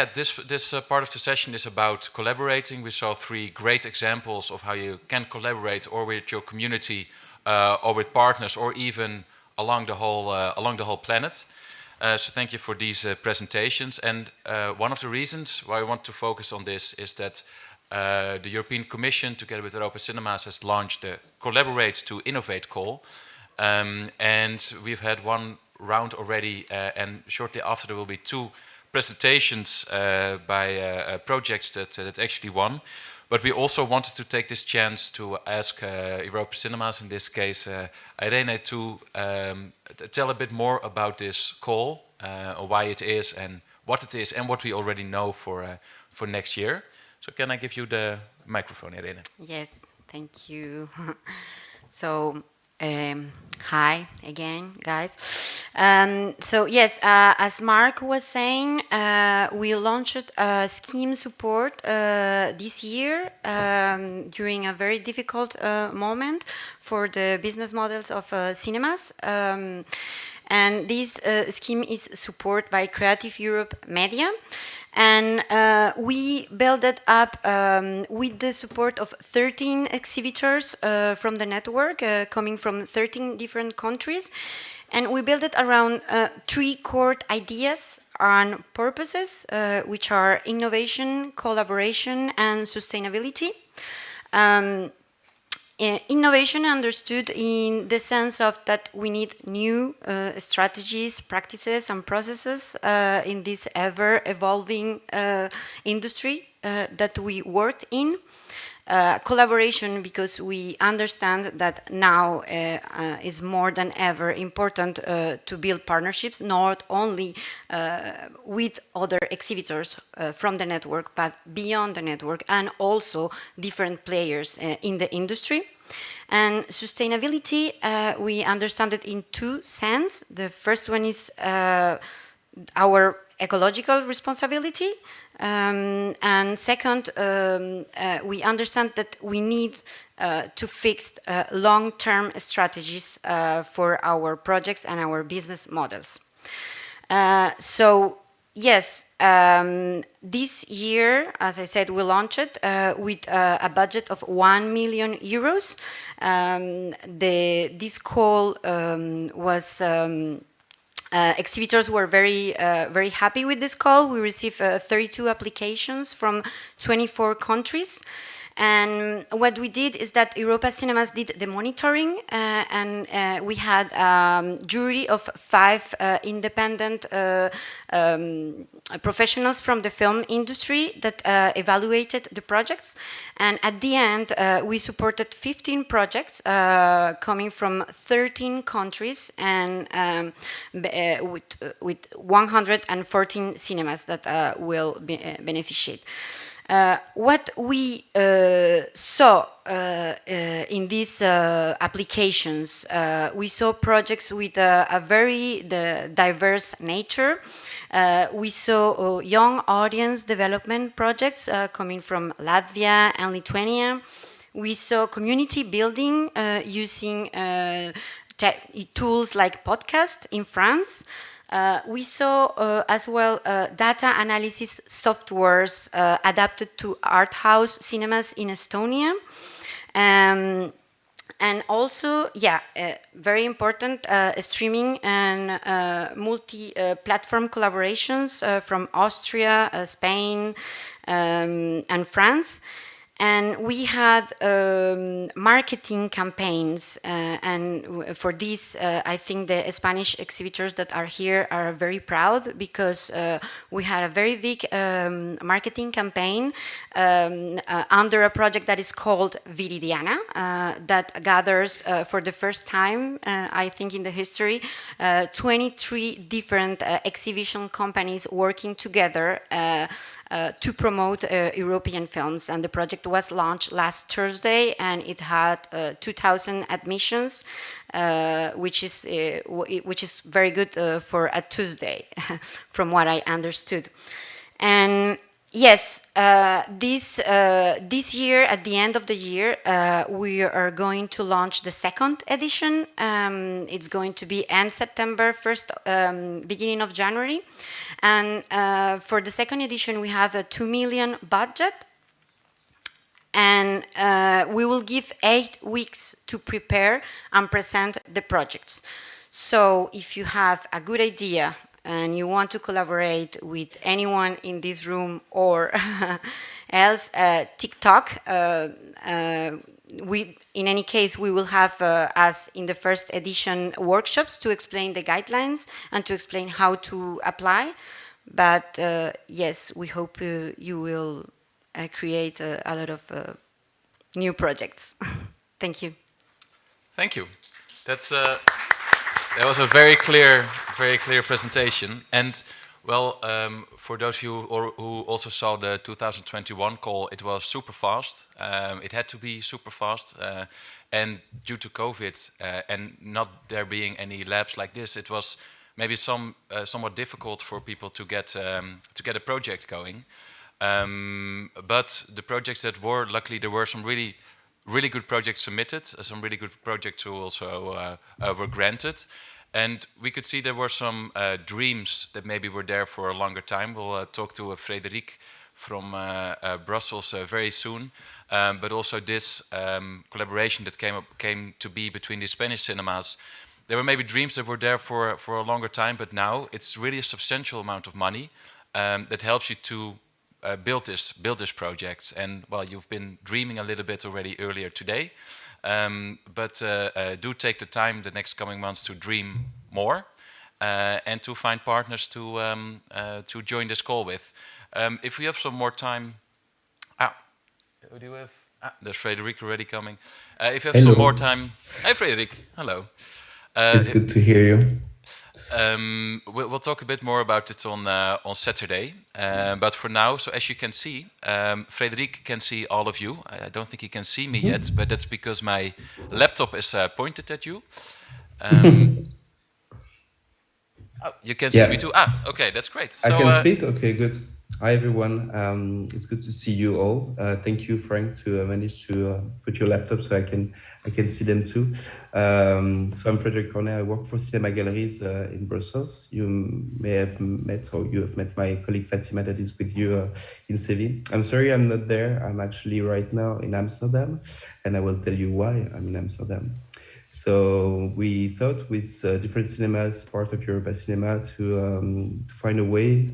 yeah, this part of the session is about collaborating. We saw 3 great examples of how you can collaborate, or with your community, or with partners, or even along the whole planet. So thank you for these presentations. And one of the reasons why I want to focus on this is that the European Commission, together with Europa Cinemas, has launched the Collaborate to Innovate call. And we've had 1 round already, and shortly after there will be 2 presentations by projects that actually won. But we also wanted to take this chance to ask Europa Cinemas, in this case Irene, to tell a bit more about this call, why it is and what it is, and what we already know for next year. So can I give you the microphone, Irene? Yes, thank you. So, hi again, guys. So yes, as Mark was saying, we launched scheme support this year during a very difficult moment for the business models of cinemas. And this scheme is supported by Creative Europe Media. And we built it up with the support of 13 exhibitors from the network, coming from 13 different countries. And we built it around 3 core ideas and purposes, which are innovation, collaboration, and sustainability. Innovation understood in the sense of that we need new strategies, practices, and processes in this ever-evolving industry that we work in. Collaboration, because we understand that now is more than ever important to build partnerships, not only with other exhibitors from the network, but beyond the network, and also different players in the industry. And sustainability, we understand it in 2 senses. The first one is our ecological responsibility. And second, we understand that we need to fix long-term strategies for our projects and our business models. So, yes, this year, as I said, we launched it with a budget of 1 million euros. This call was... exhibitors were very happy with this call. We received 32 applications from 24 countries. And what we did is that Europa Cinemas did the monitoring, and we had a jury of 5 independent professionals from the film industry that evaluated the projects. And at the end, we supported 15 projects coming from 13 countries, and with 114 cinemas that will beneficiate. What we saw in these applications, we saw projects with a very diverse nature. We saw young audience development projects coming from Latvia and Lithuania. We saw community building using tools like podcast in France. We saw as well data analysis softwares adapted to Arthouse cinemas in Estonia. And also, very important, streaming and multi-platform collaborations from Austria, Spain, and France. And we had marketing campaigns, and for this, I think the Spanish exhibitors that are here are very proud, because we had a very big marketing campaign under a project that is called Viridiana, that gathers for the first time, I think in the history, 23 different exhibition companies working together to promote European films. And the project was launched last Thursday, and it had 2,000 admissions, which is very good for a Tuesday, from what I understood. And Yes, this year, at the end of the year, we are going to launch the second edition. It's going to be end September, first beginning of January, and for the second edition, we have a 2 million budget, and we will give 8 weeks to prepare and present the projects. So if you have a good idea and you want to collaborate with anyone in this room or else, TikTok, in any case, we will have, as in the first edition, workshops to explain the guidelines and to explain how to apply. But yes, we hope you will create a lot of new projects. Thank you. Thank you. That's that was a very clear presentation. And well, for those of you who also saw the 2021 call, it was super fast. It had to be super fast, and due to COVID and not there being any labs like this, it was maybe somewhat difficult for people to get a project going. But the projects that were, luckily, there were some really good projects submitted, some really good projects who also were granted. And we could see there were some dreams that maybe were there for a longer time. We'll talk to Frédéric from Brussels very soon. But also this collaboration that came to be between the Spanish cinemas. There were maybe dreams that were there for a longer time, but now it's really a substantial amount of money that helps you to build this project. And well, you've been dreaming a little bit already earlier today, but do take the time the next coming months to dream more and to find partners to join this call with. If we have some more time, who do you have? There's Frédéric already coming. If you have some more time, hi Frédéric, hello. It's good to hear you. We'll talk a bit more about it on Saturday. But for now, so as you can see, Frédéric can see all of you. I don't think he can see me yet, but that's because my laptop is pointed at you. You can see me too. Okay, that's great. I can speak? Okay, good. Hi, everyone. It's good to see you all. Thank you, Frank, to manage to put your laptop so I can see them too. So I'm Frédéric Cornet. I work for Cinéma Galeries in Brussels. You may have met, or you have met my colleague Fatima that is with you in Seville. I'm sorry I'm not there. I'm actually right now in Amsterdam, and I will tell you why I'm in Amsterdam. So we thought with different cinemas, part of Europa Cinema, to find a way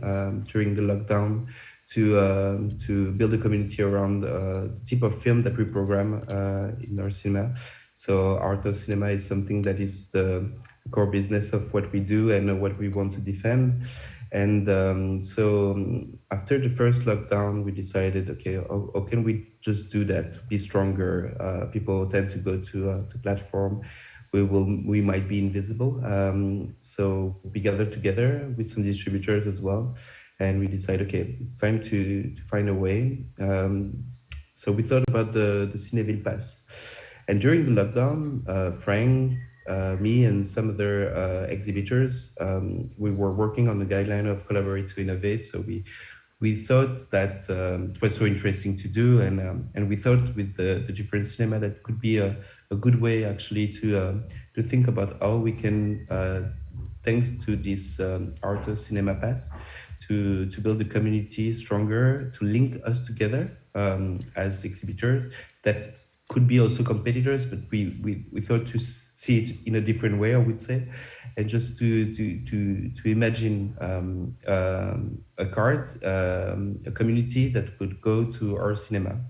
during the lockdown to build a community around the type of film that we program in our cinema. So Arthouse cinema is something that is the core business of what we do and what we want to defend. And so after the first lockdown, we decided, okay, how can we just do that, be stronger? People tend to go to platform. We might be invisible. So we gathered together with some distributors as well. And we decided, okay, it's time to find a way. So we thought about the Cinéville Pass. And during the lockdown, Frank, me and some other exhibitors, we were working on the guideline of Collaborate to Innovate. So we thought that it was so interesting to do, and we thought with the different cinema that could be a good way actually to think about how we can, thanks to this Arthouse Cinema Pass, to build the community stronger, to link us together as exhibitors that could be also competitors, but we thought to see it in a different way, I would say, and just to imagine a card, a community that would go to our cinema.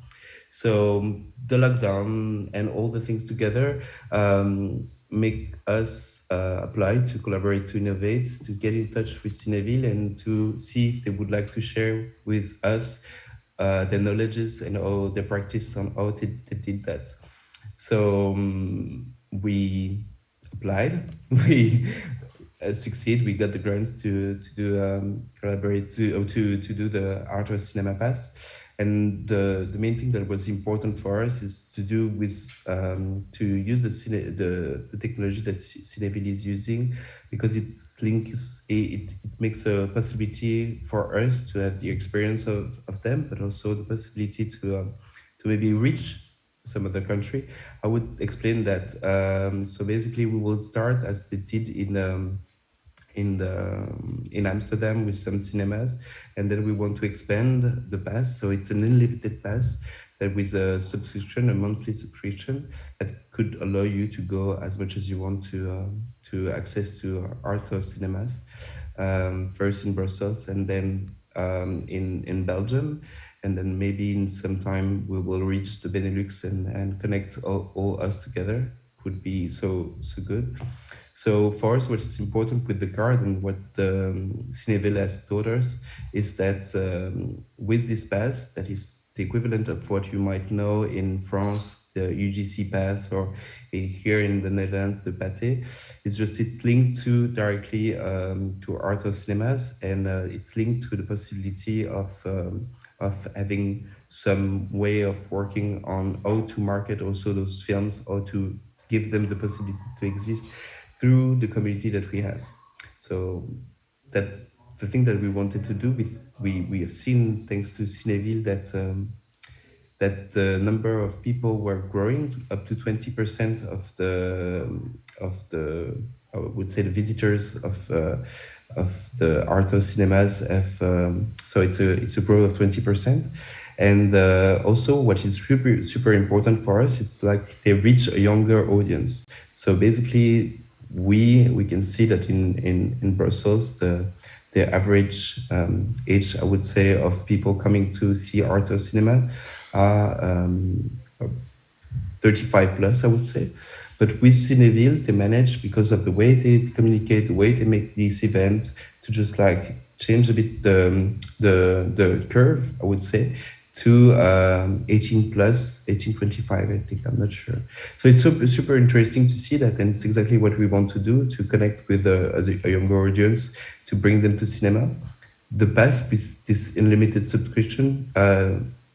So the lockdown and all the things together make us apply to Collaborate to Innovate, to get in touch with Cinéville and to see if they would like to share with us their knowledges and all their practice on how they did that. So we applied. succeed. We got the grants to do collaborate to do the Arthouse Cinema Pass, and the main thing that was important for us is to do with to use the technology that Cineville is using, because its link is it makes a possibility for us to have the experience of them, but also the possibility to maybe reach some other country. I would explain that. So basically, we will start as they did in Amsterdam with some cinemas, and then we want to expand the pass. So it's an unlimited pass that with a subscription, a monthly subscription, that could allow you to go as much as you want to access to Arthouse cinemas, first in Brussels and then in Belgium. And then maybe in some time we will reach the Benelux and connect all us together. Would be so good. So for us, what is important with the card and what Cineville has taught us is that with this pass, that is the equivalent of what you might know in France, the UGC pass, or here in the Netherlands, the Pâté. It's linked to directly to Arthouse cinemas, and it's linked to the possibility of having some way of working on how to market also those films, how to give them the possibility to exist through the community that we have. So that the thing that we wanted to do with we have seen, thanks to Cineville, that the number of people were growing up to 20% of the I would say the visitors of the Arthouse cinemas have so it's a growth of 20%. And also, what is super important for us, it's like they reach a younger audience. So basically, we can see that in Brussels, the average age, I would say, of people coming to see Arthouse cinema are 35 plus, I would say. But with Cineville, they manage, because of the way they communicate, the way they make this event, to just like change a bit the curve, I would say, to 18 plus, 1825, I think, I'm not sure. So it's super interesting to see that, and it's exactly what we want to do, to connect with a younger audience, to bring them to cinema. The pass with this unlimited subscription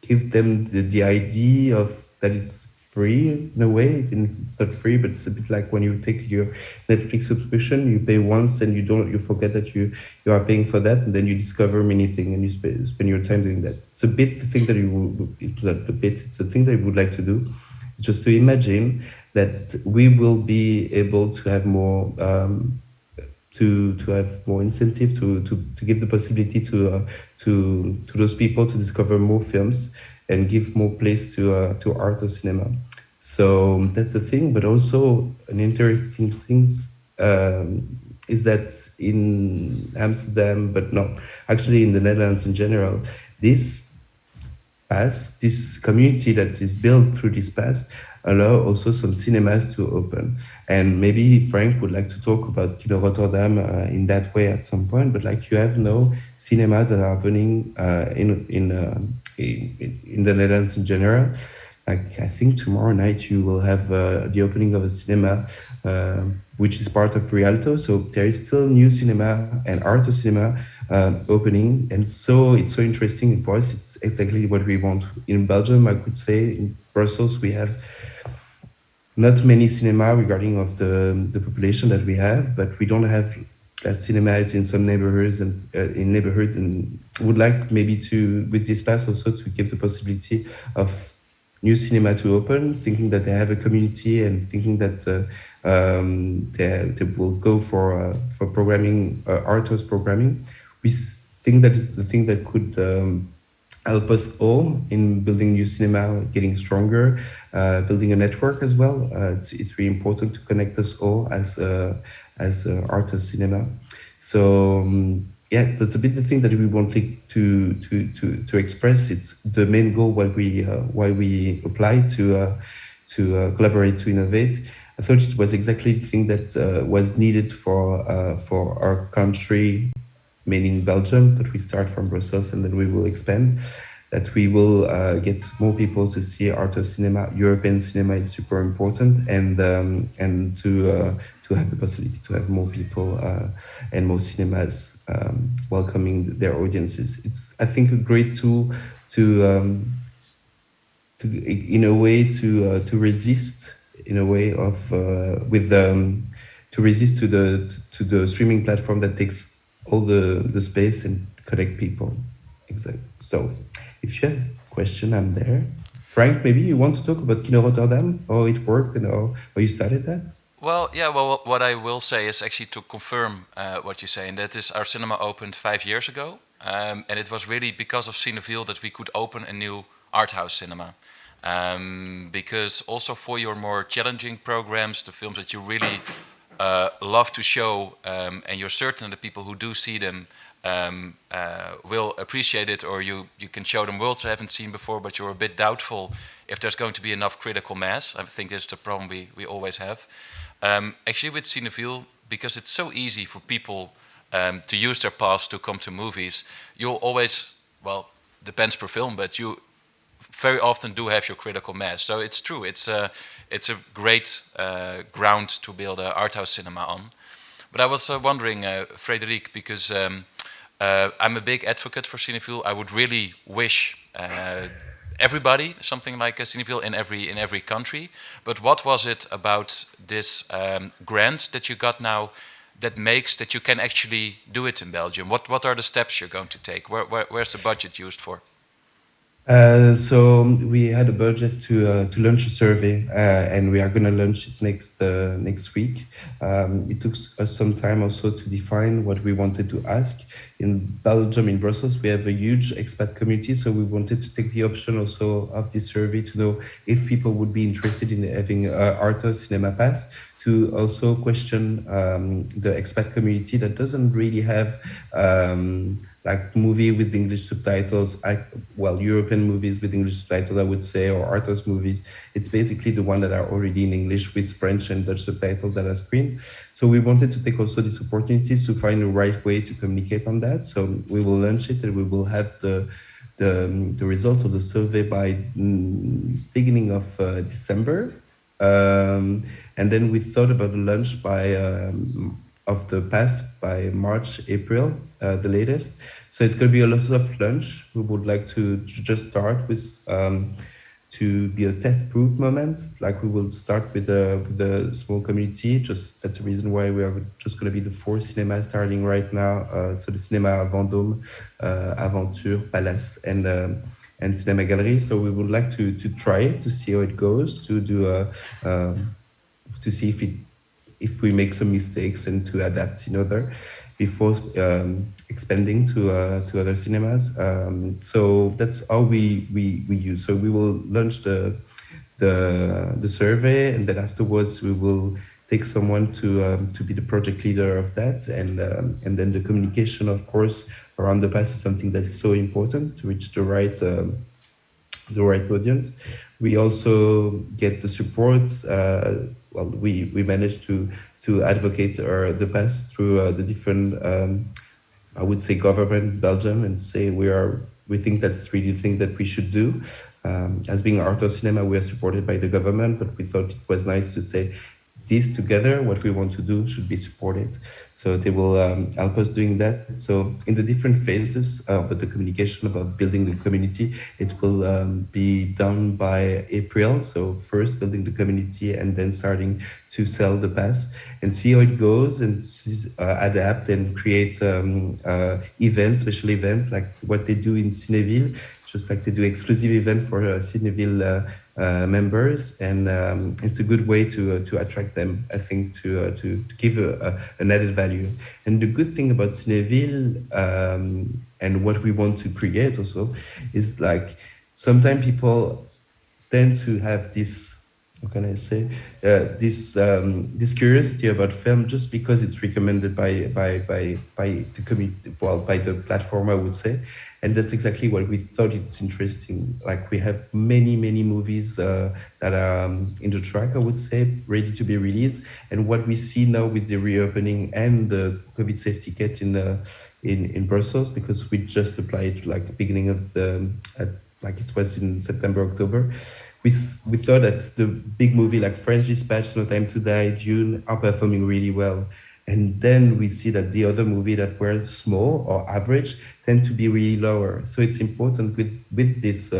give them the idea of that it's free in a way, even if it's not free, but it's a bit like when you take your Netflix subscription, you pay once and you forget that you are paying for that, and then you discover many things and you spend your time doing that. It's a bit the thing that it's a thing that we would like to do, just to imagine that we will be able to have more to have more incentive to give the possibility to those people to discover more films and give more place to Arthouse cinema. So that's the thing. But also an interesting thing is that in Amsterdam, but no, actually in the Netherlands in general, this pass, this community that is built through this pass, allow also some cinemas to open. And maybe Frank would like to talk about Rotterdam in that way at some point, but like you have no cinemas that are opening in the Netherlands in general. Like I think tomorrow night you will have the opening of a cinema which is part of Rialto. So there is still new cinema and Arthouse cinema opening, and so it's so interesting for us. It's exactly what we want in Belgium. I could say in Brussels we have not many cinema regarding of the population that we have, but we don't have cinemas in some neighborhoods and and would like maybe to, with this pass, also to give the possibility of new cinema to open, thinking that they have a community and thinking that they will go for programming, Arthouse programming. We think that it's the thing that could help us all in building new cinema, getting stronger, building a network as well. It's really important to connect us all as Arthouse cinema. So yeah, that's a bit the thing that we wanted to express. It's the main goal why we applied to collaborate to Innovate. I thought it was exactly the thing that was needed for our country, meaning Belgium, but we start from Brussels and then we will expand. that we will get more people to see Arthouse cinema. European cinema is super important, and to have the possibility to have more people and more cinemas welcoming their audiences. It's, I think, a great tool to in a way to resist in a way of to resist to the streaming platform that takes all the space and connect people. Exactly. So if you have a question, I'm there. Frank, maybe you want to talk about Kino Rotterdam, how it worked and how you started that? Well, yeah. Well, what I will say is actually to confirm what you say, and that is our cinema opened 5 years ago, and it was really because of Cineville that we could open a new art house cinema. Because also for your more challenging programs, the films that you really love to show, and you're certain the people who do see them will appreciate it, or you can show them worlds they haven't seen before, but you're a bit doubtful if there's going to be enough critical mass. I think that's the problem we always have. Actually, with Cineville, because it's so easy for people to use their pass to come to movies, you'll always, well, depends per film, but you very often do have your critical mass. So it's true. It's a great ground to build an art house cinema on. But I was wondering, Frédéric, because I'm a big advocate for Cineville. I would really wish everybody something like a Cineville in every country. But what was it about this grant that you got now that makes that you can actually do it in Belgium? What are the steps you're going to take? Where's the budget used for? So we had a budget to launch a survey, and we are going to launch it next week. It took us some time also to define what we wanted to ask. In Belgium, in Brussels, we have a huge expat community, so we wanted to take the option also of this survey to know if people would be interested in having Arthouse Cinema Pass, to also question the expat community that doesn't really have like movie with English subtitles, European movies with English subtitles, I would say, or Arthouse movies. It's basically the one that are already in English with French and Dutch subtitles that are screened. So we wanted to take also these opportunities to find the right way to communicate on that. So we will launch it, and we will have the results of the survey by beginning of December. And then we thought about the launch of the pass by March, April, the latest. So it's going to be a lot of launch. We would like to just start with to be a test-proof moment. Like we will start with the small community. Just that's the reason why we are just going to be the 4 cinemas starting right now. So the Cinéma Vendôme, Aventure, Palace, and Cinema Galeries. So we would like to try it, to see how it goes, to do to see if we make some mistakes and to adapt in other before expanding to other cinemas. So that's how we use. So we will launch the survey, and then afterwards we will take someone to be the project leader of that, and then the communication, of course, around the pass is something that is so important to reach the right audience. We also get the support. We managed to advocate the pass through the different, I would say, government in Belgium, and say we think that's really the thing that we should do. As being Arthouse Cinema, we are supported by the government, but we thought it was nice to say these together, what we want to do should be supported. So they will help us doing that. So in the different phases of the communication about building the community, it will be done by April. So first building the community and then starting to sell the pass and see how it goes, and adapt and create events, special events like what they do in Cineville, just like they do exclusive event for Cineville members, and it's a good way to attract them, I think, to give an added value. And the good thing about Cineville and what we want to create also is like sometimes people tend to have this how can I say, this curiosity about film just because it's recommended by the community, well, by the platform, I would say, and that's exactly what we thought it's interesting. Like we have many movies that are in the track, I would say, ready to be released, and what we see now with the reopening and the COVID safety kit in Brussels, because we just applied like the beginning of like it was in September, October. We thought that the big movie like French Dispatch, No Time to Die, Dune are performing really well. And then we see that the other movie that were small or average tend to be really lower. So it's important with this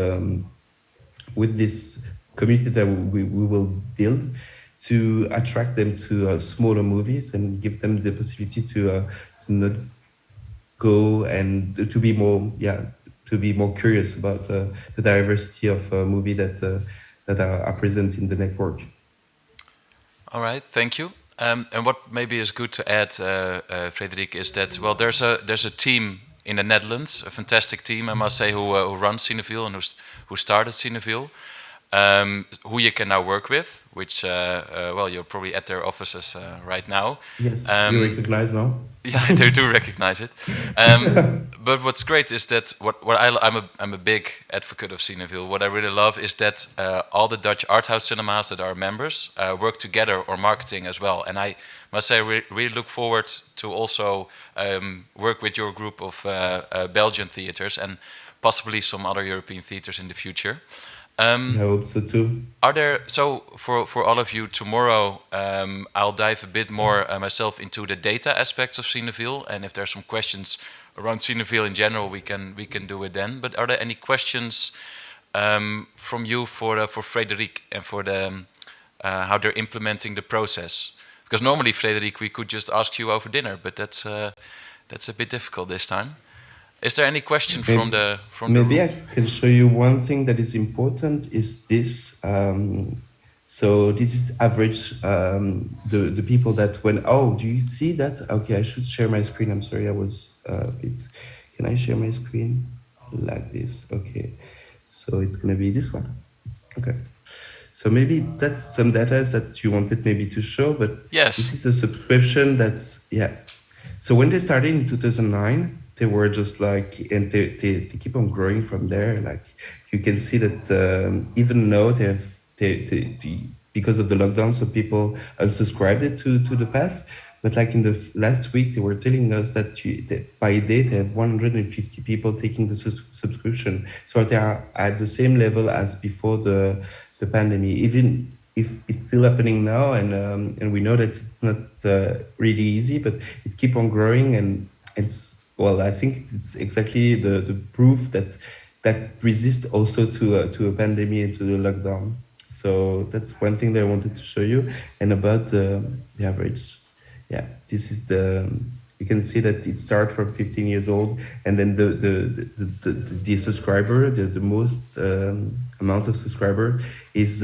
community that we will build to attract them to smaller movies and give them the possibility to not go and to be more, to be more curious about the diversity of movie that are present in the network. All right, thank you. And what maybe is good to add, Frédéric, is that well, there's a team in the Netherlands, a fantastic team, I must say, who runs Cineville and who started Cineville, who you can now work with. Which well, you're probably at their offices right now. Yes, you recognize now. Yeah, they do recognize it. But what's great is that I'm a big advocate of Cineville. What I really love is that all the Dutch Arthouse cinemas that are members work together on marketing as well. And I must say, I really look forward to also work with your group of Belgian theaters and possibly some other European theaters in the future. I hope so too. Are there, so for all of you tomorrow, I'll dive a bit more myself into the data aspects of Cineville, and if there's some questions around Cineville in general, we can do it then. But are there any questions from you for Frédéric and for the how they're implementing the process? Because normally, Frédéric, we could just ask you over dinner, but that's a bit difficult this time. Is there any question from the maybe room? I can show you one thing that is important is this. So this is average. The people that went. Oh, do you see that? Okay, I should share my screen. I'm sorry, I was a bit. Can I share my screen like this? Okay, so it's gonna be this one. Okay. So maybe that's some data that you wanted maybe to show, but Yes. this is a subscription that's So when they started in 2009, they were just like, and they keep on growing from there. Like you can see that even though because of the lockdown, some people unsubscribed it to the past. But like in the last week, they were telling us that by date they have 150 people taking the subscription. So they are at the same level as before the pandemic. Even if it's still happening now, and we know that it's not really easy, but it keep on growing, and it's. Well, I think it's exactly the proof that resist also to a pandemic and to the lockdown. So that's one thing that I wanted to show you. And about the average, this is you can see that it starts from 15 years old, and then the subscriber, the most amount of subscriber is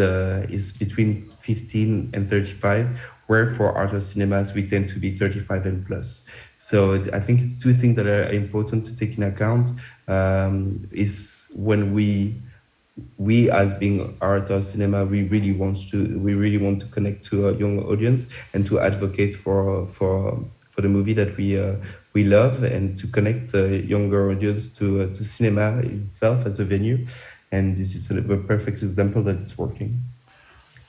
between 15 and 35. Where for Arthouse cinemas we tend to be 35 and plus. So I think it's two things that are important to take in account. Is when we as being Arthouse cinema, we really want to connect to a young audience and to advocate for the movie that we love, and to connect a younger audience to cinema itself as a venue. And this is a perfect example that it's working.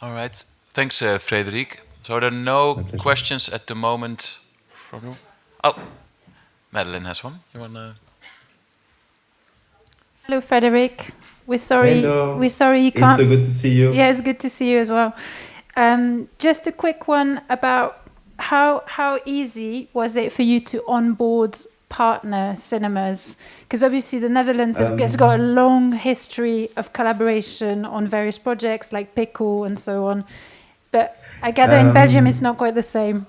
All right, thanks, Frédéric. So there are no questions at the moment from you? Oh, Madeline has one. You wanna? Hello, Frédéric. We're sorry. Hello. We're sorry you can't. It's so good to see you. Yeah, it's good to see you as well. Just a quick one about how easy was it for you to onboard partner cinemas? Because obviously the Netherlands has got a long history of collaboration on various projects like Pickle and so on. But I gather in Belgium it's not quite the same.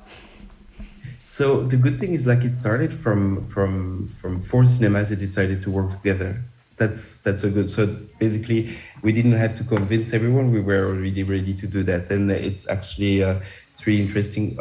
So the good thing is, like, it started from 4 cinemas that decided to work together. That's a good. So basically, we didn't have to convince everyone. We were already ready to do that, and it's actually it's really interesting.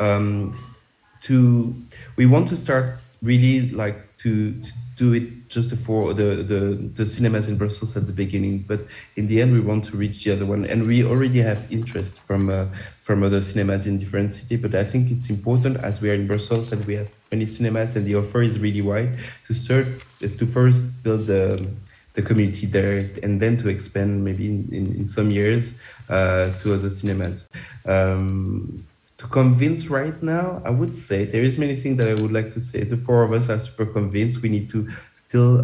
We want to start really like to do it just for the cinemas in Brussels at the beginning, but in the end we want to reach the other one, and we already have interest from other cinemas in different cities. But I think it's important, as we are in Brussels and we have many cinemas and the offer is really wide, to first build the community there, and then to expand maybe in some years to other cinemas. To convince right now, I would say there is many things that I would like to say. The four of us are super convinced. We need to still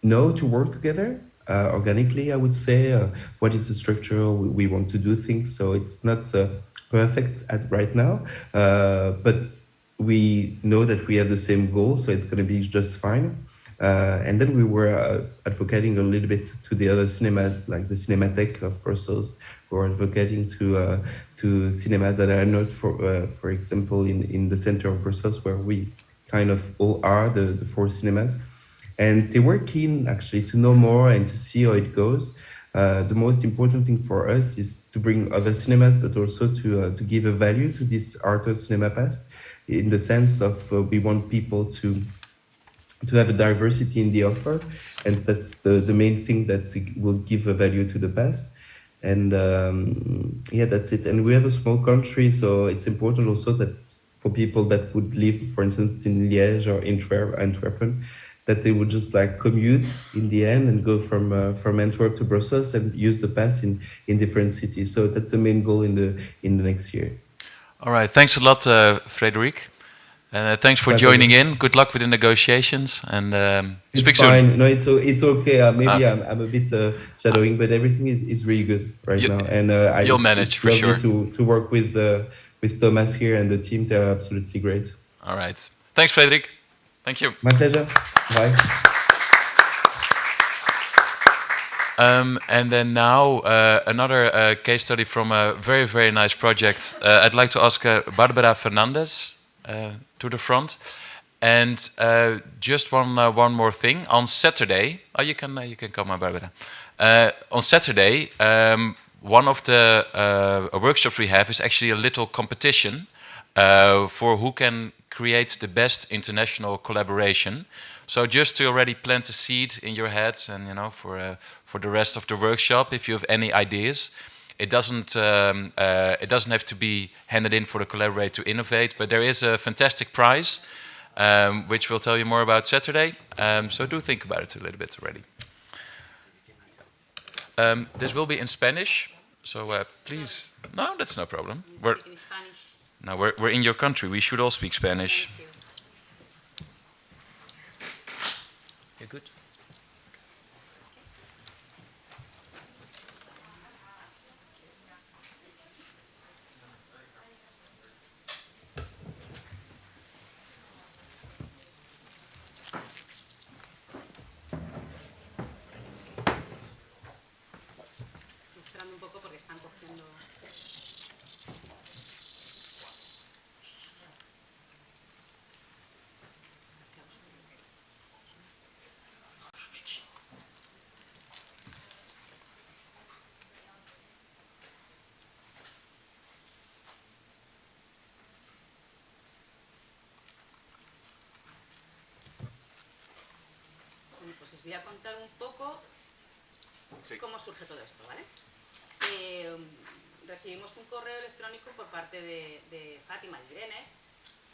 know to work together organically, I would say. What is the structure we want to do things? So it's not perfect right now, but we know that we have the same goal, so it's going to be just fine. And then we were advocating a little bit to the other cinemas, like the Cinematheque of Brussels. We were advocating to cinemas that are not, for example, in the center of Brussels, where we kind of all are, the four cinemas. And they were keen, actually, to know more and to see how it goes. The most important thing for us is to bring other cinemas, but also to give a value to this Arthouse Cinema Pass, in the sense of we want people to have a diversity in the offer, and that's the main thing that will give a value to the pass. And yeah, that's it. And we have a small country, so it's important also that for people that would live, for instance, in Liège or Antwerp, that they would just like commute in the end and go from Antwerp to Brussels and use the pass in different cities. So that's the main goal in the next year. All right, thanks a lot, Frédéric. And thanks for joining in. Good luck with the negotiations, and speak soon. It's fine. No, it's okay. Maybe I'm a bit shadowing, but everything is really good now. And you'll manage for sure. To work with Thomas here and the team. They're absolutely great. All right. Thanks, Frédéric. Thank you. My pleasure. Bye. And then now another case study from a very, very nice project. I'd like to ask Barbara Fernández to the front. And just one more thing. On Saturday, you can come, Barbara. On Saturday, one of the workshops we have is actually a little competition for who can create the best international collaboration. So just to already plant a seed in your heads, and for the rest of the workshop, if you have any ideas. It doesn't have to be handed in for the Collaborate to Innovate, but there is a fantastic prize, which we'll tell you more about Saturday. So do think about it a little bit already. This will be in Spanish, so please. No, that's no problem. We're in your country. We should all speak Spanish. You're good. Pues os voy a contar un poco cómo surge todo esto, ¿vale? Recibimos un correo electrónico por parte de Fátima y Irene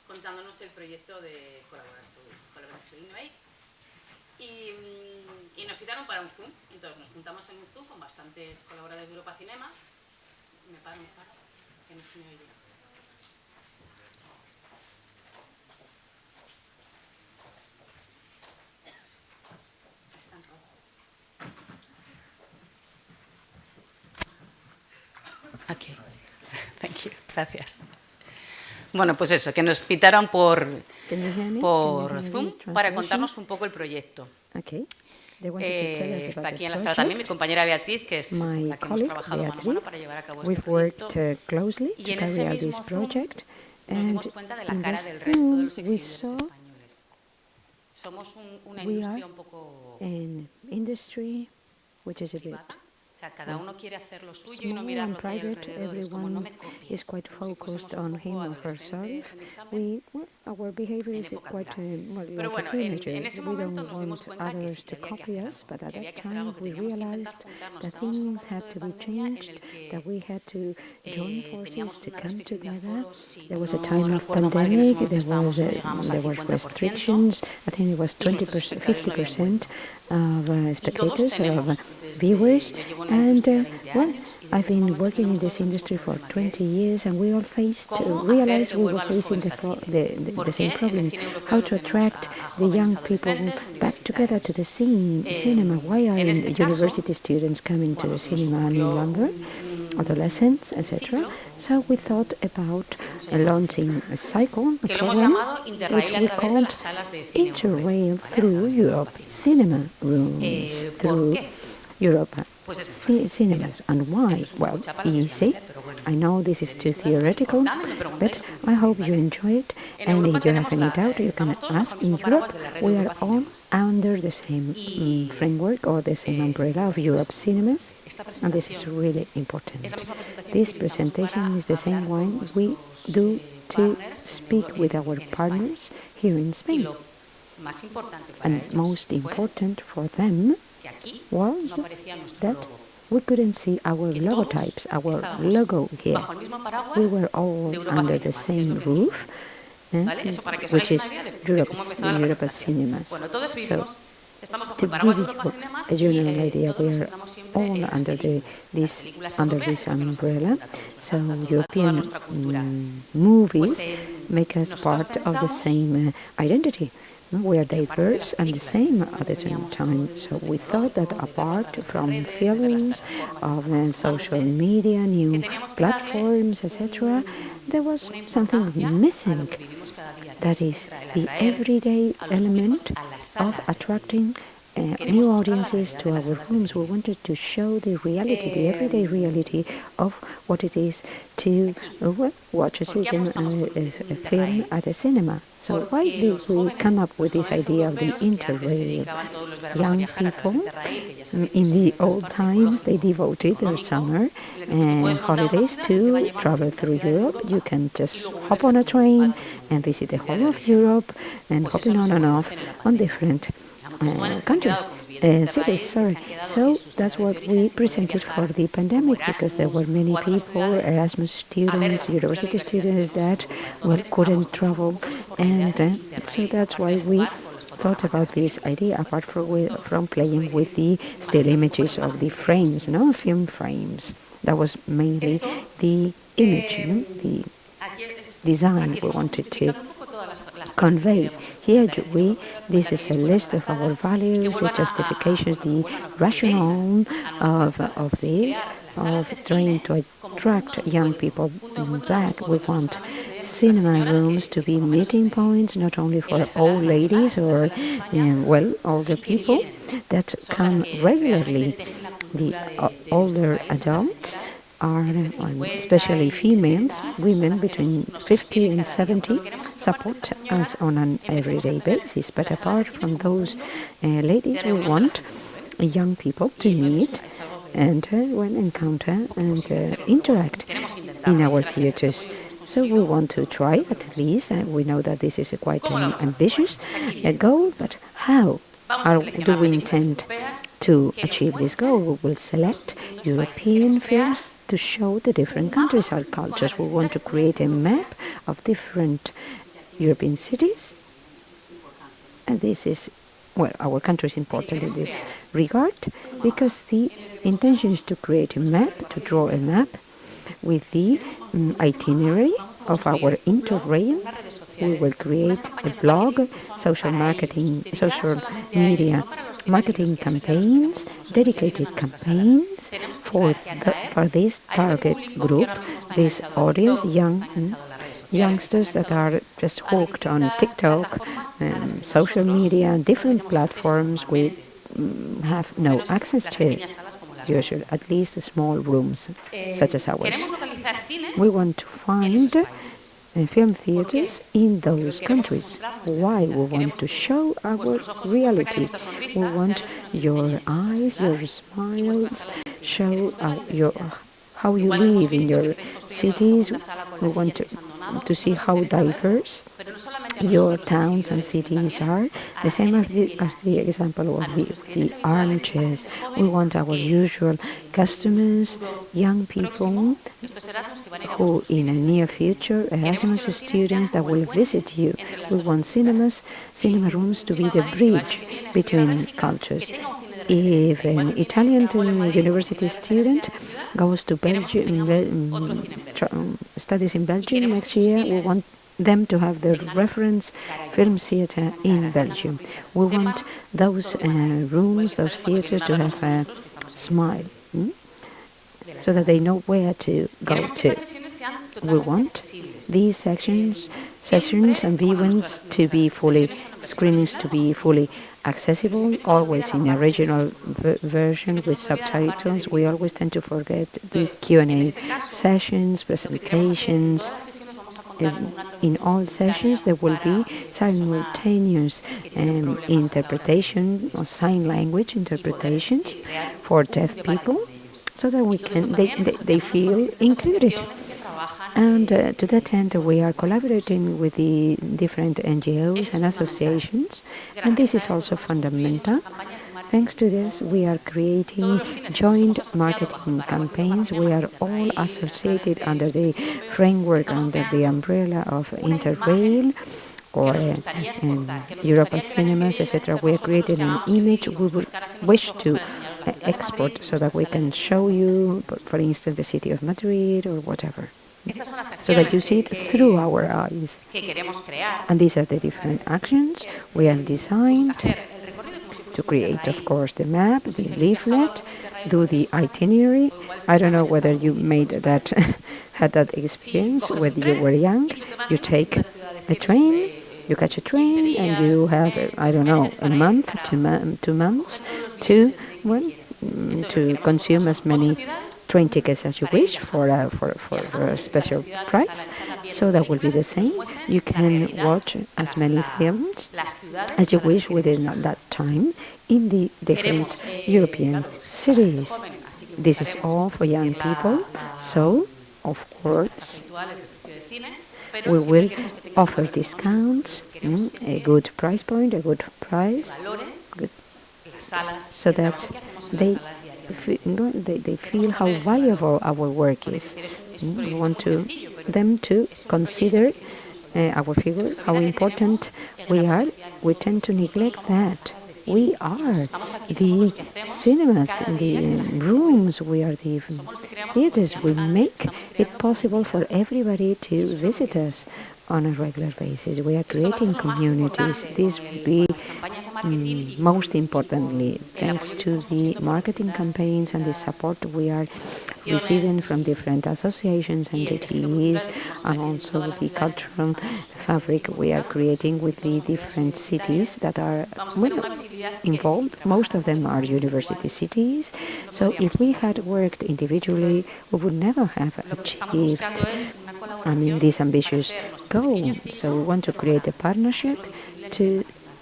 contándonos el proyecto de Collaborate to Innovate y nos citaron para un Zoom. Entonces nos juntamos en un Zoom con bastantes colaboradores de Europa Cinemas. Me paro, que no se me oye. Ok, thank you, gracias. Bueno, pues eso, que nos citaron por Zoom para contarnos un poco el proyecto. Está aquí en la sala también mi compañera Beatriz, que es la que hemos trabajado mano a mano para llevar a cabo este proyecto. Y en ese mismo Zoom nos dimos cuenta de la cara del resto de los exhibidores españoles. Somos una industria un poco privada, Small and private, everyone is quite focused on him or herself. Our behavior is quite like a teenager. We don't want others to copy us, but at that time we realized that things had to be changed, that we had to join forces to come together. There was a time of pandemic, there were restrictions. I think it was 20%, 50% of spectators, of viewers, and well, I've been working in this industry for 20 years, and we all realized we were facing the same problem: how to attract the young people back together to the cinema. Why are university students coming to the cinema no longer? Adolescents, etc. So we thought about launching a cycle, a program, which we called Interrail through Europe Cinema Rooms, through Europa Cinemas. And why? Well, easy. I know this is too theoretical, but I hope you enjoy it. And if you have any doubt, you can ask. In Europe, we are all under the same framework or the same umbrella of Europe Cinemas, and this is really important. This presentation is the same one we do to speak with our partners here in Spain. And most important for them was that we couldn't see our logotypes, our logo here. We were all under the same roof, which is Europa Cinemas. So, to give you a general idea, we are all under this umbrella. So European movies make us part of the same identity. We are diverse and the same at the same time. So we thought that apart from films, of social media, new platforms, etc., there was something missing. That is the everyday element of attracting new audiences to our films. We wanted to show the reality, the everyday reality of what it is to watch a film at a cinema. So why did we come up with this idea of the Interrail? Young people, in the old times, they devoted their summer holidays to travel through Europe. You can just hop on a train and visit the whole of Europe, and hopping on and off on different cities, sorry. So that's what we presented for the pandemic, because there were many people, Erasmus students, university students that couldn't travel, and so that's why we thought about this idea, apart from playing with the still images of the frames, film frames. That was mainly the image, the design we wanted to convey. Here this is a list of our values, the justifications, the rationale of this, of trying to attract young people back. We want cinema rooms to be meeting points, not only for old ladies or, older people that come regularly. The older adults are, especially females, women between 50 and 70, support us on an everyday basis. But apart from those ladies, we want young people to meet and encounter and interact in our theaters. So we want to try at least, and we know that this is a quite an ambitious goal, but how do we intend to achieve this goal? We will select European films to show the different countries, our cultures. We want to create a map of different European cities, and this is, our country is important in this regard, because the intention is to create a map, to draw a map with the itinerary of our Interrail. We will create a blog, social media marketing campaigns, dedicated campaigns for this target group, this audience, youngsters that are just hooked on TikTok, social media, different platforms we have no access to. Usually, at least the small rooms such as ours. We want to find film theaters in those countries. Why? We want to show our reality. We want your eyes, your smiles, show how you live in your cities. We want to see how diverse your towns and cities are. The same as the example of the armchairs. We want our usual customers, young people who in a near future, Erasmus students that will visit you. We want cinema rooms to be the bridge between cultures. If an Italian university student goes to Belgium, studies in Belgium next year, we want them to have the reference film theater in Belgium. We want those rooms, those theaters to have a smile, so that they know where to go to. We want these sessions and viewings to be screenings to be fully accessible, always in a regional version with subtitles. We always tend to forget these Q&A sessions, presentations. In all sessions there will be simultaneous interpretation or sign language interpretation for deaf people, so that they feel included. And to that end, we are collaborating with the different NGOs and associations, and this is also fundamental. Thanks to this, we are creating joint marketing campaigns. We are all associated under the framework, under the umbrella of Interrail or Europa Cinemas, etc. We are creating an image we would wish to export so that we can show you, for instance, the city of Madrid or whatever, so that you see it through our eyes. And these are the different actions we have designed to create, of course, the map, the leaflet, do the itinerary. I don't know whether you made that, had that experience when you were young. You take a train, you catch a train, and you have, I don't know, a month, 2 months to consume as many train tickets as you wish for a special price. So that will be the same. You can watch as many films as you wish within that time in the different European cities. This is all for young people. So, of course, we will offer discounts, a good price point, a good price, so that they feel how valuable our work is. We want them to consider our figures, how important we are. We tend to neglect that. We are the cinemas, the rooms, we are the theaters. We make it possible for everybody to visit us on a regular basis. We are creating communities. This will be most importantly, thanks to the marketing campaigns and the support we are receiving from different associations, entities, and also the cultural fabric we are creating with the different cities that are involved. Most of them are university cities. So if we had worked individually, we would never have achieved this ambitious goal. So we want to create a partnership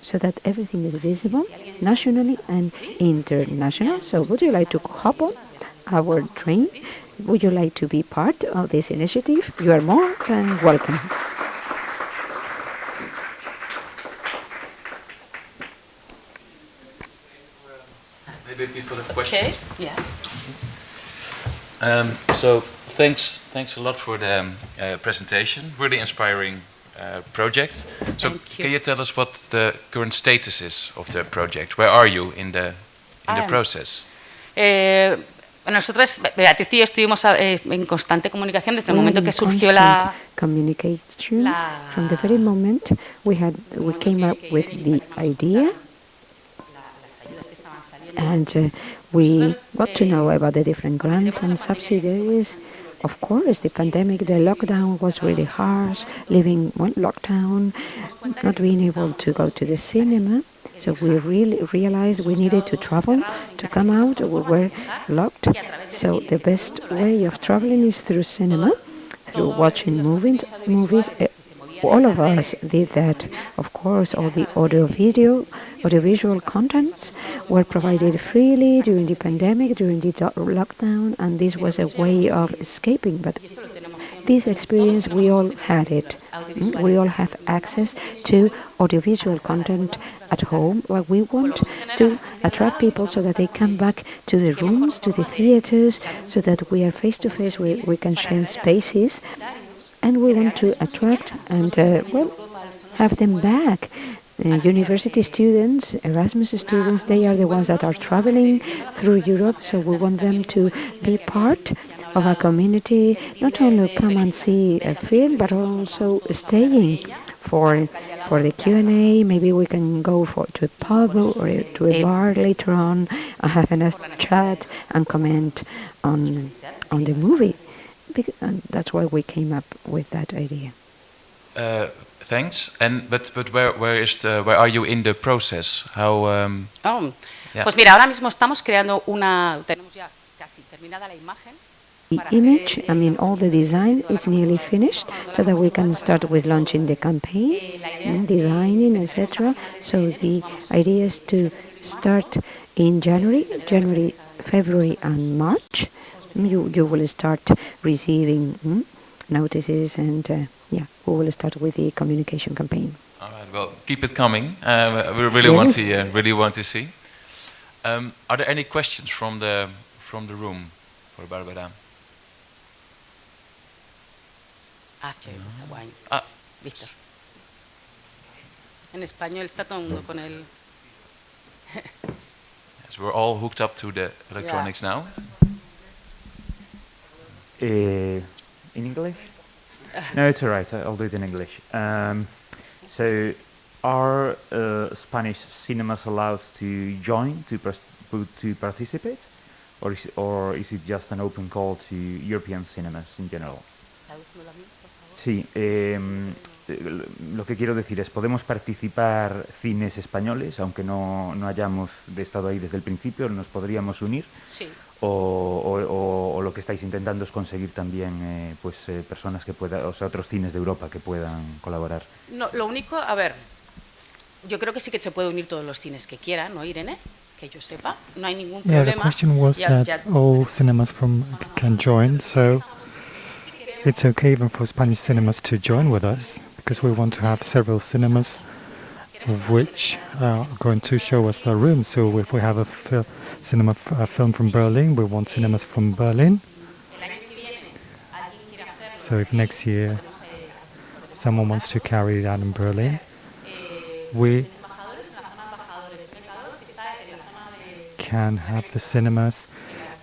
so that everything is visible nationally and international. So would you like to hop on our train? Would you like to be part of this initiative? You are more than welcome. Maybe people have questions. Okay. Yeah. So thanks a lot for the presentation. Really inspiring project. So can you tell us what the current status is of the project? Where are you in the process? Nosotros, Beatriz y yo, estuvimos en constante comunicación desde el momento que surgió la communication. From the very moment we came up with the idea, and we got to know about the different grants and subsidies. Of course, the pandemic, the lockdown was really harsh, living one lockdown, not being able to go to the cinema. So we really realized we needed to travel, to come out. We were locked. So the best way of traveling is through cinema, through watching movies, all of us did that. Of course, all the audiovisual contents were provided freely during the pandemic, during the lockdown, and this was a way of escaping. But this experience, we all had it. We all have access to audiovisual content at home. Well, we want to attract people so that they come back to the rooms, to the theaters, so that we are face to face, we can share spaces, and we want to attract and have them back. University students, Erasmus students, they are the ones that are traveling through Europe, so we want them to be part of our community, not only come and see a film, but also staying for the Q&A. Maybe we can go to a pub or to a bar later on and have a nice chat and comment on the movie. And that's why we came up with that idea. Thanks. But where are you in the process? How? Yeah. Pues mira, ahora mismo estamos creando tenemos ya casi terminada la imagen. The image, all the design is nearly finished, so that we can start with launching the campaign, designing, etc. So the idea is to start in January, February, and March. You will start receiving notices, and we will start with the communication campaign. All right. Well, keep it coming. We really want to see. Are there any questions from the room for Barbara? Víctor. En español está todo el mundo con el. Yes, we're all hooked up to the electronics now. In English? No, it's all right. I'll do it in English. So, are Spanish cinemas allowed to join to participate, or is it just an open call to European cinemas in general? Sí, lo que quiero decir es, ¿podemos participar cines españoles, aunque no hayamos estado ahí desde el principio? ¿Nos podríamos unir? Sí. O lo que estáis intentando es conseguir también personas que puedan, o sea, otros cines de Europa que puedan colaborar. No, lo único, a ver, yo creo que sí que se puede unir todos los cines que quieran, ¿no, Irene? Que yo sepa, no hay ningún problema. Yeah, the question was that all cinemas can join, so it's okay even for Spanish cinemas to join with us, because we want to have several cinemas which are going to show us the room. So if we have a film from Berlin, we want cinemas from Berlin. So if next year someone wants to carry that in Berlin, we can have the cinemas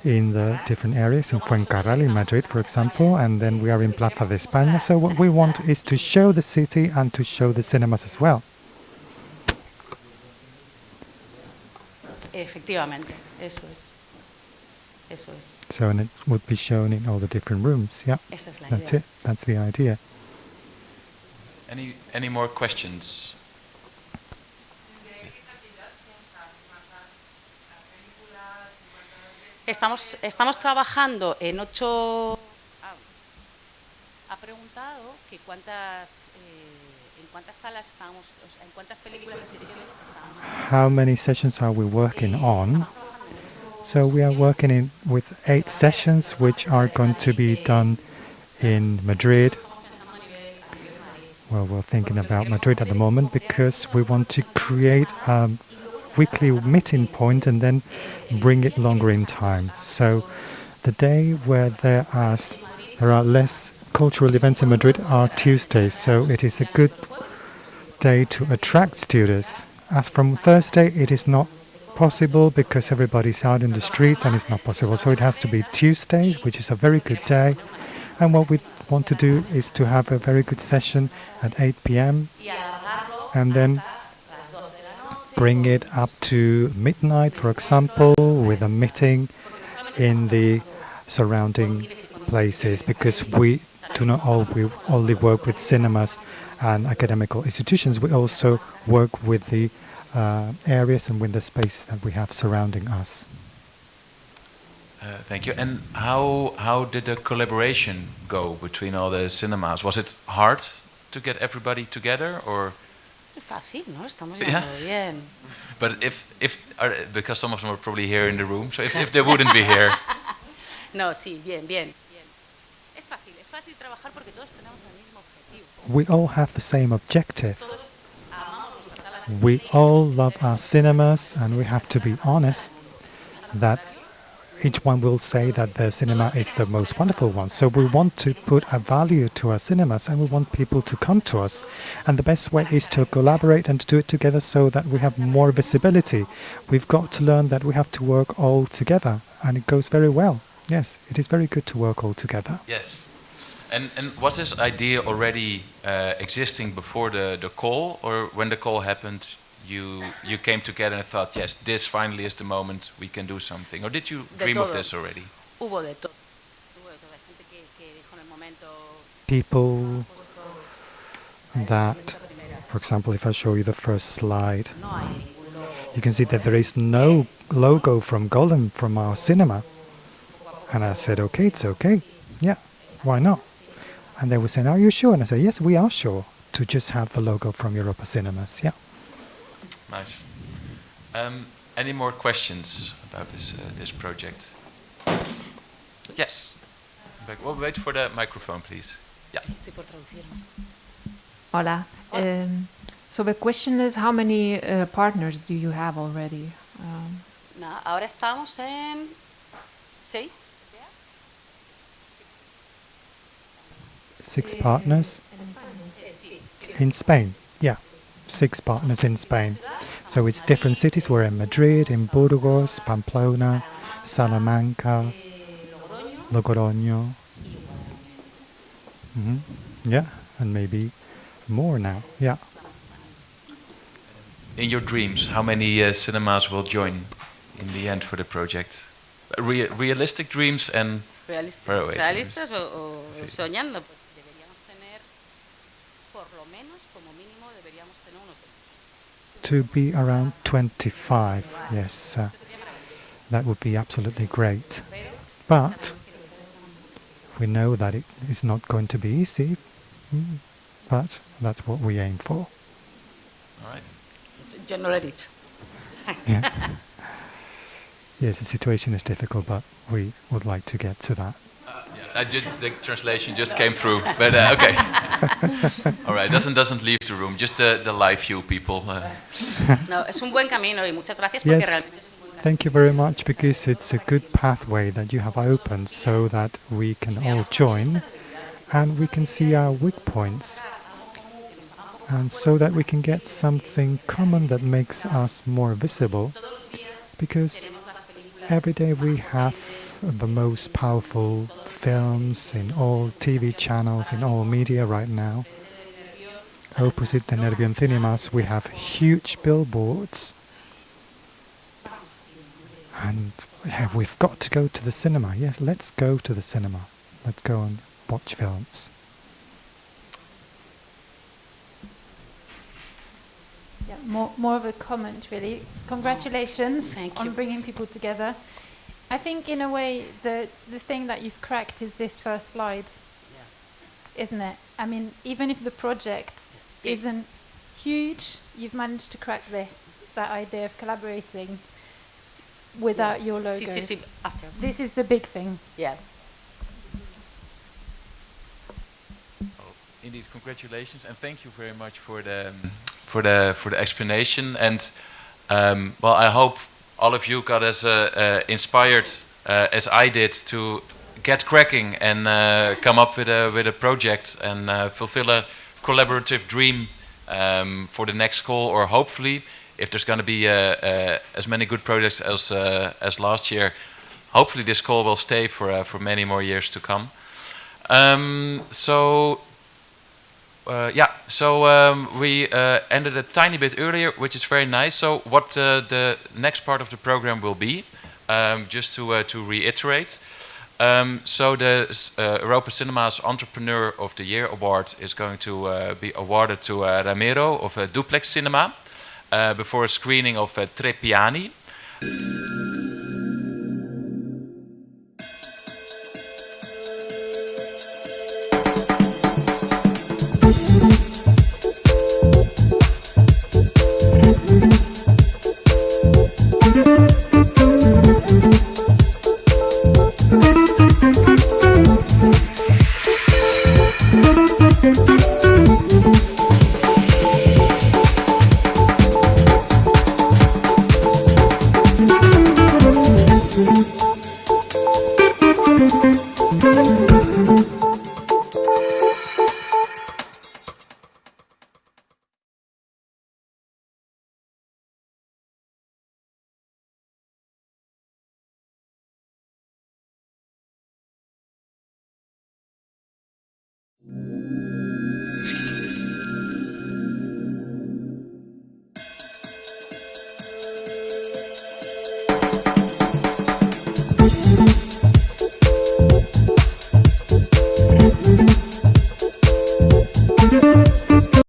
in the different areas, in Fuencarral, in Madrid, for example, and then we are in Plaza de España. So what we want is to show the city and to show the cinemas as well. Efectivamente, eso es. So and it would be shown in all the different rooms, yeah. Esa es la That's idea. it, that's the idea. Any more questions? Estamos trabajando en 8. Ha preguntado que en cuántas salas estábamos, o sea, en cuántas películas y sesiones estábamos. How many sessions are we working on? So we are working with 8 sessions, which are going to be done in Madrid. Well, we're thinking about Madrid at the moment because we want to create a weekly meeting point and then bring it longer in time. So the day where there are less cultural events in Madrid are Tuesdays, so it is a good day to attract students. As from Thursday, it is not possible because everybody's out in the streets and it's not possible. So it has to be Tuesday, which is a very good day. And what we want to do is to have a very good session at 8 p.m. and then bring it up to midnight, for example, with a meeting in the surrounding places, because we do not only work with cinemas and academical institutions, we also work with the areas and with the spaces that we have surrounding us. Thank you. And how did the collaboration go between all the cinemas? Was it hard to get everybody together, or? Fácil, ¿no? Estamos llevando bien. But because some of them are probably here in the room, so if they wouldn't be here. No, sí, bien. Es fácil trabajar porque todos tenemos el mismo objetivo. We all have the same objective. We all love our cinemas, and we have to be honest that each one will say that their cinema is the most wonderful one. So we want to put a value to our cinemas, and we want people to come to us. And the best way is to collaborate and to do it together so that we have more visibility. We've got to learn that we have to work all together, and it goes very well. Yes, it is very good to work all together. Yes. And was this idea already existing before the call, or when the call happened, you came together and thought, yes, this finally is the moment we can do something, or did you dream of this already? Hubo de todo. Hay gente que dijo en el momento. People that, for example, if I show you the first slide, you can see that there is no logo from Golem from our cinema. And I said, okay, it's okay. Yeah, why not? And they were saying, are you sure? And I said, yes, we are sure to just have the logo from Europa Cinemas. Yeah. Nice. Any more questions about this project? Yes. Back. Well, wait for the microphone, please. Yeah. Hola. So the question is, how many partners do you have already? Ahora estamos en 6. 6 partners in Spain. Yeah, 6 partners in Spain. So it's different cities. We're in Madrid, in Burgos, Pamplona, Salamanca, Logroño. Yeah, and maybe more now. Yeah. In your dreams, how many cinemas will join in the end for the project? Realistic dreams and Realistas o soñando. Deberíamos tener, por lo menos, como mínimo, deberíamos tener unos. To be around 25, yes, that would be absolutely great. But we know that it is not going to be easy, but that's what we aim for. All right. Yo no lo he dicho. Yeah. Yes, the situation is difficult, but we would like to get to that. The translation just came through, but okay. All right, doesn't leave the room, just the live view people. No, es un buen camino y muchas gracias porque Yes, realmente es un buen camino. thank you very much, because it's a good pathway that you have opened so that we can all join and we can see our weak points, and so that we can get something common that makes us more visible, because every day we have the most powerful films in all TV channels, in all media right now. Opposite the Nervión Cinemas, we have huge billboards. And we've got to go to the cinema. Yes, let's go to the cinema. Let's go and watch films. Yeah, more of a comment, really. Congratulations Thank on you. bringing people together. I think, in a way, the thing that you've cracked is this first slide, isn't it? I mean, even if the project isn't huge, you've managed to crack that idea of collaborating without your logos. Sí, after. This is the big thing. Yeah. Indeed, congratulations, and thank you very much for the explanation. And well, I hope all of you got as inspired as I did to get cracking and come up with a project and fulfill a collaborative dream for the next call, or hopefully, if there's going to be as many good projects as last year, hopefully this call will stay for many more years to come. We ended a tiny bit earlier, which is very nice. So what the next part of the program will be, just to reiterate. So the Europa Cinemas Entrepreneur of the Year Award is going to be awarded to Ramiro of Duplex Cinema before a screening of Tre Piani. Thank you.